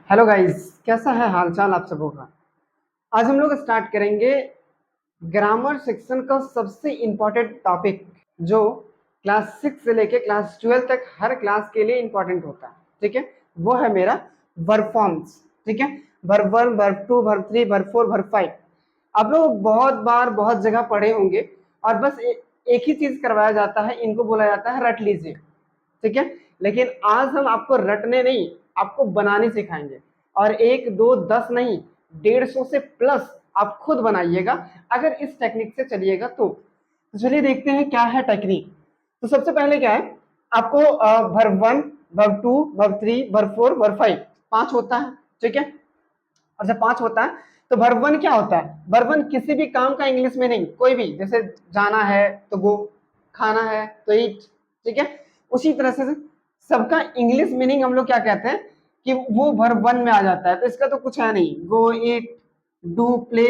Hello guys, कैसा है हालचाल आप सबों का। आज हम लोग स्टार्ट करेंगे ग्रामर सेक्शन का सबसे इम्पोर्टेंट टॉपिक, जो क्लास 6 से लेके क्लास 12 तक हर क्लास के लिए इम्पोर्टेंट होता है। ठीक है, वो है मेरा वर्ब फॉर्म्स। ठीक है, verb 1, verb 2, verb 3, verb 4, verb 5। आप लोग बहुत बार बहुत जगह पढ़े होंगे और बस एक ही चीज करवाया जाता है, इनको बोला जाता है रट लीजिए। ठीक है, लेकिन आज हम आपको रटने नहीं, आपको बनाने सिखाएंगे। और 1 2 10 नहीं, 150 से प्लस आप खुद बनाइएगा अगर इस टेक्निक से चलिएगा तो चलिए देखते हैं क्या है टेक्निक। तो सबसे पहले क्या है, आपको verb 1, verb 2, verb 3, verb 4, verb 5 5 होता है। ठीक है, और जब 5 होता है तो वर्ब 1 क्या होता है? वर्ब 1 किसी भी काम का इंग्लिश में नहीं, कोई भी, जैसे जाना है तो गो, खाना है तो ईट। ठीक है, उसी तरह से सबका इंग्लिश मीनिंग हम लोग क्या कहते हैं कि वो वर्ब 1 में आ जाता है। तो इसका तो कुछ है नहीं, गो, ईट, डू, प्ले,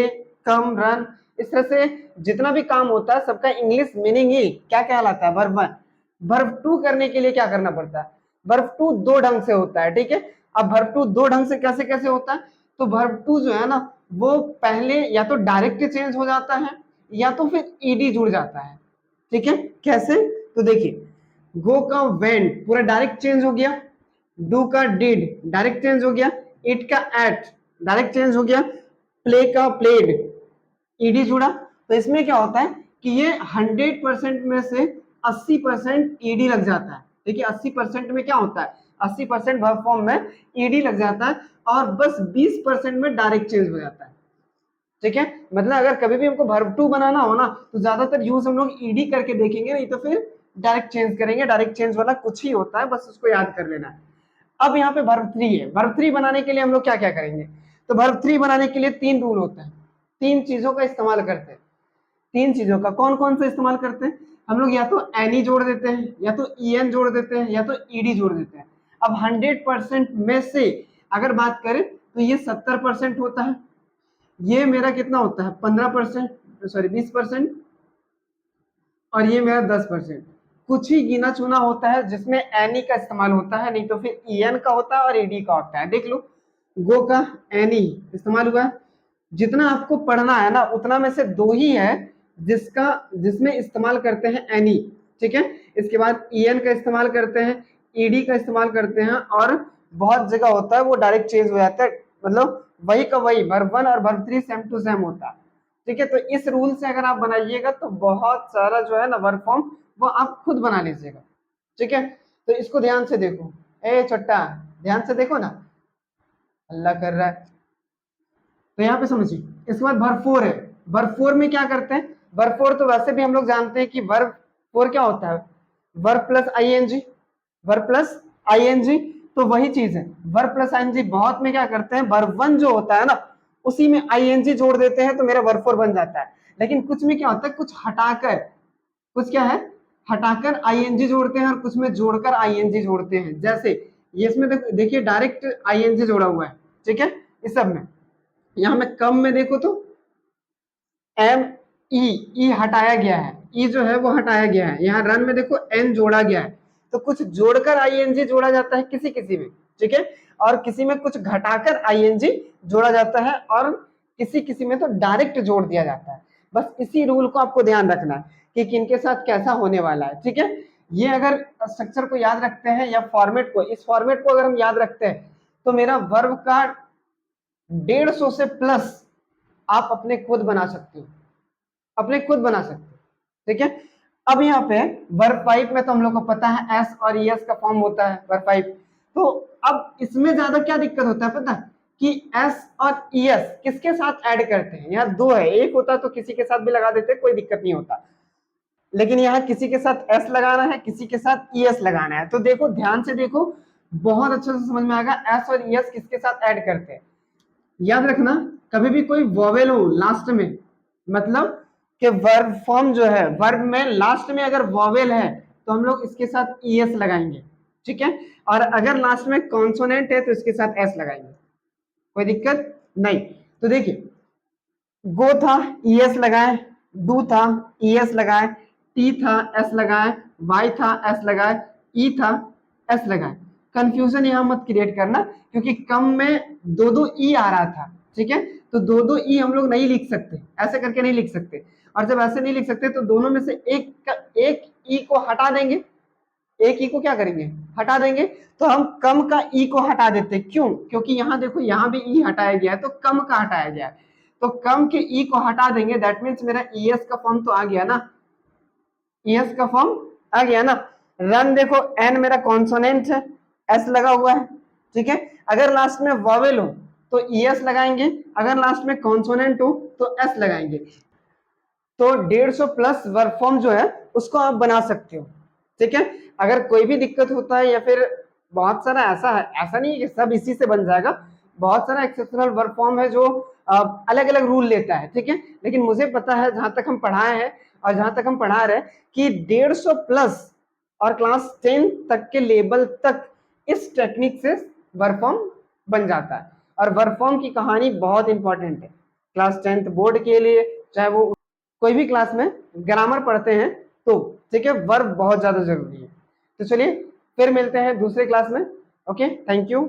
कम, रन, इस तरह से जितना भी काम होता है सबका इंग्लिश मीनिंग ही क्या कहलाता है? वर्ब 1। वर्ब 2 करने के लिए क्या करना पड़ता है? वर्ब 2 दो ढंग से होता है। ठीक है, अब वर्ब 2 दो ढंग से कैसे कैसे होता है? तो वर्ब 2 जो है ना, वो पहले या तो डायरेक्ट चेंज हो जाता है या तो फिर ईडी जुड़ जाता है। ठीक है, कैसे? तो देखिए, गो का वेंट पूरा डायरेक्ट चेंज हो गया, डू का डिड डायरेक्ट चेंज हो गया, इट का एट डायरेक्ट चेंज हो गया, प्ले का प्लेड ईडी जुड़ा। तो इसमें क्या होता है कि ये 100% में से 80% ईडी लग जाता है। देखिए 80% में क्या होता है, 80% वर्ब फॉर्म में ईडी लग जाता है और बस 20% में डायरेक्ट चेंज हो जाता है। ठीक है, मतलब अगर कभी भी हमको वर्ब 2 बनाना हो ना तो ज्यादातर यूज हम लोग ईडी करके देखेंगे, नहीं तो फिर डायरेक्ट चेंज करेंगे। डायरेक्ट चेंज वाला कुछ ही होता है, बस उसको याद कर लेना है। अब यहाँ पे वर्ब 3 है। वर्ब 3 बनाने के लिए हम लोग क्या क्या करेंगे? तो वर्ब 3 बनाने के लिए 3 रूल होते हैं, 3 चीजों का इस्तेमाल करते हैं। 3 चीजों का कौन कौन सा इस्तेमाल करते हैं हम लोग? या तो एनी जोड़ देते हैं, या तो ईएन जोड़ देते हैं, या तो ईडी जोड़ देते हैं। अब 100% में से अगर बात करें तो ये 70% होता है, ये मेरा कितना होता है 15%, सॉरी 20%, और ये मेरा 10%। कुछ ही गिना चुना होता है जिसमें एनी का इस्तेमाल होता है, नहीं तो फिर ईएन का होता है और ईडी का होता है। देख लो, गो का एनी इस्तेमाल हुआ है। जितना आपको पढ़ना है ना उतना में से 2 ही है जिसमें इस्तेमाल करते हैं एनी। ठीक है, इसके बाद ईएन का इस्तेमाल करते हैं, ईडी का इस्तेमाल करते हैं, और बहुत जगह होता है वो डायरेक्ट चेंज हो जाता है, मतलब वही का वही वर्ब 1 और वर्ब 3 सेम टू सेम होता है। ठीक है, तो इस रूल से अगर आप बनाइएगा तो बहुत सारा जो है ना वर्ब फॉर्म वो आप खुद बना लीजिएगा। ठीक है, तो इसको ध्यान से देखो, ए चट्टा ध्यान से देखो ना, अल्लाह कर रहा है। तो यहाँ पे समझिए, इसके बाद वर्ब 4 है। वर्ब 4 में क्या करते हैं? वर्ब 4 तो वैसे भी हम लोग जानते हैं कि वर्ब 4 क्या होता है, verb plus ING, verb plus ING. तो वही चीज है, वर्ब प्लस आईएनजी। बहुत में क्या करते हैं, वर्ब 1 जो होता है ना उसी में आईएनजी जोड़ देते हैं तो मेरा वर्ब 4 बन जाता है। लेकिन कुछ में क्या होता है, कुछ हटाकर, कुछ क्या है, हटाकर आईएनजी जोड़ते हैं और कुछ में जोड़कर आईएनजी जोड़ते हैं। जैसे ये इसमें देखिए डायरेक्ट आईएनजी जोड़ा हुआ है। ठीक है, इस सब में, यहां में कम में देखो तो एम ई हटाया गया है, ई जो है वो हटाया गया है। यहाँ रन में देखो एन जोड़ा गया है। तो कुछ जोड़कर आईएनजी जोड़ा जाता है किसी किसी में, ठीक है, और किसी में कुछ घटाकर आईएनजी जोड़ा जाता है, और किसी किसी में तो डायरेक्ट जोड़ दिया जाता है। बस इसी रूल को आपको ध्यान रखना है कि किनके साथ कैसा होने वाला है। ठीक है, ये अगर स्ट्रक्चर को याद रखते हैं या फॉर्मेट को, इस फॉर्मेट को अगर हम याद रखते हैं तो मेरा वर्ब का 150 से प्लस आप अपने खुद बना सकते हो, अपने खुद बना सकते हो। ठीक है, अब यहाँ पे वर्ब 5 में तो हम लोग को पता है एस और ईएस का फॉर्म होता है वर्ब 5। तो अब इसमें ज्यादा क्या दिक्कत होता है पता है कि एस और ईएस किसके साथ ऐड करते हैं? यहाँ 2 है, एक होता तो किसी के साथ भी लगा देते, कोई दिक्कत नहीं होता। लेकिन यहाँ किसी के साथ एस लगाना है, किसी के साथ ईएस लगाना है। तो देखो ध्यान से देखो, बहुत अच्छे से समझ में आएगा एस और ईएस किसके साथ ऐड करते हैं। याद रखना, कभी भी कोई वॉवेल हो लास्ट में, मतलब कि वर्ब फॉर्म जो है, वर्ब में लास्ट में अगर वॉवेल है तो हम लोग इसके साथ ईएस लगाएंगे। ठीक है, और अगर लास्ट में कॉन्सोनेंट है तो इसके साथ एस लगाएंगे, कोई दिक्कत नहीं। तो देखिए, गो था ईएस लगाए, डू था ईएस लगाए, टी था एस लगाए, वाई था एस लगाए, ई था एस लगाए। कंफ्यूजन यहाँ मत क्रिएट करना, क्योंकि कम में दो दो ई आ रहा था, ठीक है, तो दो दो ई हम लोग नहीं लिख सकते, ऐसे करके नहीं लिख सकते, और जब ऐसे नहीं लिख सकते तो दोनों में से एक ई को हटा देंगे, एक ई को क्या करेंगे, हटा देंगे, तो हम कम का ई को हटा देते, क्यों, क्योंकि यहाँ देखो यहाँ भी ई हटाया गया है, तो कम का हटाया गया है, तो कम के ई को हटा देंगे, दैट मीन्स मेरा ईएस का फॉर्म तो आ गया ना, ईएस का फॉर्म आ गया ना। रन देखो एन मेरा कॉन्सोनेंट है, एस लगा हुआ है, ठीक है, अगर लास्ट में वॉवेल हो तो ईएस लगाएंगे, अगर लास्ट में कॉन्सोनेंट हो तो एस लगाएंगे, तो 150 प्लस वर्ब फॉर्म जो है उसको आप बना सकते हो, ठीक है। अगर कोई भी दिक्कत होता है या फिर बहुत सारा ऐसा है, ऐसा नहीं है कि सब इसी से बन जाएगा, बहुत सारा एक्सेप्शनल वर्ब फॉर्म है जो अलग अलग रूल लेता है, ठीक है, लेकिन मुझे पता है जहां तक हम पढ़ाए हैं और जहां तक हम पढ़ा रहे हैं कि 150 प्लस और क्लास 10 तक के लेवल तक इस टेक्निक से वर्ब फॉर्म बन जाता है, और वर्ब फॉर्म की कहानी बहुत इंपॉर्टेंट है क्लास 10th बोर्ड के लिए, चाहे वो कोई भी क्लास में ग्रामर पढ़ते हैं तो, ठीक है, वर्ब बहुत ज्यादा जरूरी है। तो चलिए फिर मिलते हैं दूसरे क्लास में, ओके, थैंक यू।